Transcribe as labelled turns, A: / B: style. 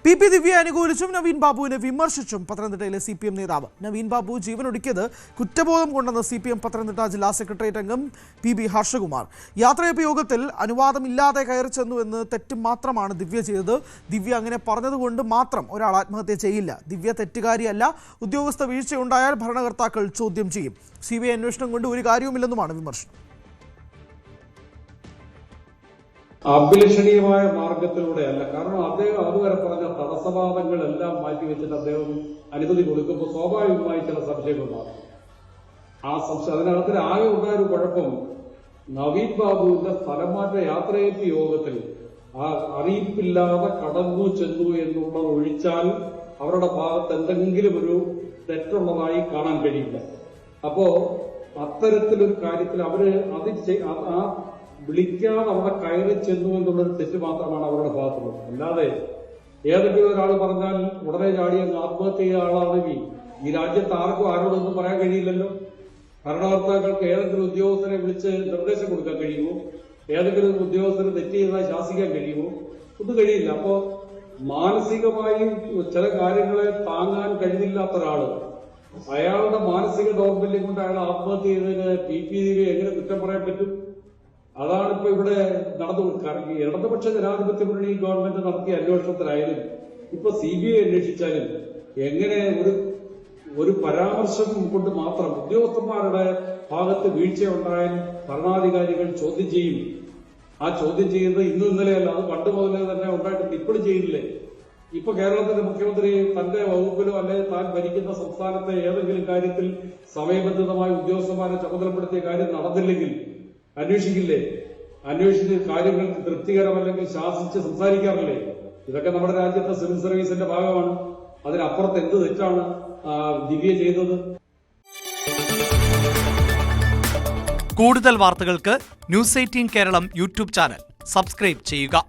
A: P ദിവ്യയെ അനുകൂലിച്ചും നവീൻ ബാബുവിനെ വിമർശിച്ചും പത്തനംതിട്ടയിലെ CPM നേതാവ്. നവീൻ ബാബു ജീവനൊടുക്കിയത് കുറ്റബോധം കൊണ്ടെന്ന് CPM പത്തനംതിട്ട ജില്ലാ സെക്രട്ടേറിയറ്റ് അംഗം PB ഹർഷകുമാർ. യാത്രയപ്പ് യോഗത്തിൽ അനുവാദമില്ലാതെ കയറി ചെന്നുവെന്ന് തെറ്റ് മാത്രമാണ് ദിവ്യ ചെയ്തത്. ദിവ്യ അങ്ങനെ പറഞ്ഞതുകൊണ്ട് മാത്രം ഒരാൾ ആത്മഹത്യ ചെയ്യില്ല. ദിവ്യ തെറ്റുകാരിയല്ല. ഉദ്യോഗസ്ഥ വീഴ്ചയുണ്ടായാൽ ഭരണകർത്താക്കൾ ചോദ്യം ചെയ്യും. CBI അന്വേഷണം കൊണ്ട് ഒരു കാര്യവുമില്ലെന്നുമാണ് വിമർശനം.
B: അഭിലഷണീയമായ മാർഗത്തിലൂടെയല്ല. കാരണം അദ്ദേഹം അതുവരെ പറഞ്ഞ തടസ്സവാദങ്ങളെല്ലാം മാറ്റിവെച്ചിട്ട് അദ്ദേഹം അനുമതി കൊടുക്കുമ്പോൾ സ്വാഭാവികമായി ചില സംശയങ്ങളുണ്ടാകും. ആ സംശയം അതിനകത്തിന് ആകെ ഉണ്ടായൊരു കുഴപ്പം, നവീൻ ബാബുവിന്റെ സ്ഥലമാറ്റ യാത്രയപ്പ് യോഗത്തിൽ ആ അറിയിപ്പില്ലാതെ കടന്നു ചെന്നു എന്നുള്ളത് ഒഴിച്ചാൽ അവരുടെ ഭാഗത്ത് എന്തെങ്കിലും ഒരു തെറ്റുള്ളതായി കാണാൻ കഴിയില്ല. അപ്പോ അത്തരത്തിലൊരു കാര്യത്തിൽ അവര് ആ വിളിക്കാതെ അവിടെ കയറി ചെന്നു എന്നുള്ളൊരു തെറ്റ് മാത്രമാണ് അവരുടെ ഭാഗത്തുള്ളത്. അല്ലാതെ ഏതെങ്കിലും ഒരാൾ പറഞ്ഞാൽ ഉടനെ ചാടി അങ്ങ് ആത്മഹത്യ ചെയ്ത ആളാണെങ്കിൽ ഈ രാജ്യത്ത് ആർക്കും ആരോടൊന്നും പറയാൻ കഴിയില്ലല്ലോ. ഭരണകർത്താക്കൾക്ക് ഏതെങ്കിലും ഉദ്യോഗസ്ഥരെ വിളിച്ച് നിർദ്ദേശം കൊടുക്കാൻ കഴിയുമോ? ഏതെങ്കിലും ഉദ്യോഗസ്ഥരെ തെറ്റ് ചെയ്താൽ ശാസിക്കാൻ കഴിയുമോ? ഒന്നും കഴിയില്ല. അപ്പോ മാനസികമായി ചില കാര്യങ്ങളെ താങ്ങാൻ കഴിവില്ലാത്ത ഒരാള് അയാളുടെ മാനസിക ദൗർബല്യം കൊണ്ട് അയാൾ ആത്മഹത്യ ചെയ്തതിന് PB ദിവ്യയെ എങ്ങനെ കുറ്റം പറയാൻ പറ്റും? അതാണ് ഇപ്പൊ ഇവിടെ നടന്നു. ഇടതുപക്ഷ ജനാധിപത്യ മുന്നണി ഗവൺമെന്റ് നടത്തിയ അന്വേഷണത്തിലായാലും ഇപ്പൊ CBI അന്വേഷിച്ചാലും എങ്ങനെ ഒരു പരാമർശം കൊണ്ട് മാത്രം ഉദ്യോഗസ്ഥന്മാരുടെ ഭാഗത്ത് വീഴ്ചയുണ്ടായാൽ ഭരണാധികാരികൾ ചോദ്യം ചെയ്യും. ആ ചോദ്യം ചെയ്യുന്നത് ഇന്നും ഇന്നലെയല്ല, അത് പണ്ട് മുതലേ തന്നെ ഉണ്ടായിട്ടുണ്ട്. ഇപ്പോഴും ചെയ്യില്ലേ? ഇപ്പൊ കേരളത്തിന്റെ മുഖ്യമന്ത്രി തന്റെ വകുപ്പിലോ അല്ലെങ്കിൽ താൻ ഭരിക്കുന്ന സംസ്ഥാനത്തെ ഏതെങ്കിലും കാര്യത്തിൽ സമയബന്ധിതമായി ഉദ്യോഗസ്ഥന്മാരെ ചുമതലപ്പെടുത്തിയ കാര്യം നടന്നില്ലെങ്കിൽ അന്വേഷിക്കില്ലേ? അന്വേഷിച്ച് കാര്യങ്ങൾ തൃപ്തികരമല്ലെങ്കിൽ ശാസിച്ച് സംസാരിക്കാറില്ലേ? ഇതൊക്കെ നമ്മുടെ രാജ്യത്തെ സിവിൽ സർവീസിന്റെ ഭാഗമാണ്. അതിനപ്പുറത്ത് എന്ത് തെറ്റാണ് ദിവ്യ ചെയ്തത്?
C: കൂടുതൽ വാർത്തകൾക്ക് News 18 Keralam YouTube channel subscribe ചെയ്യുക.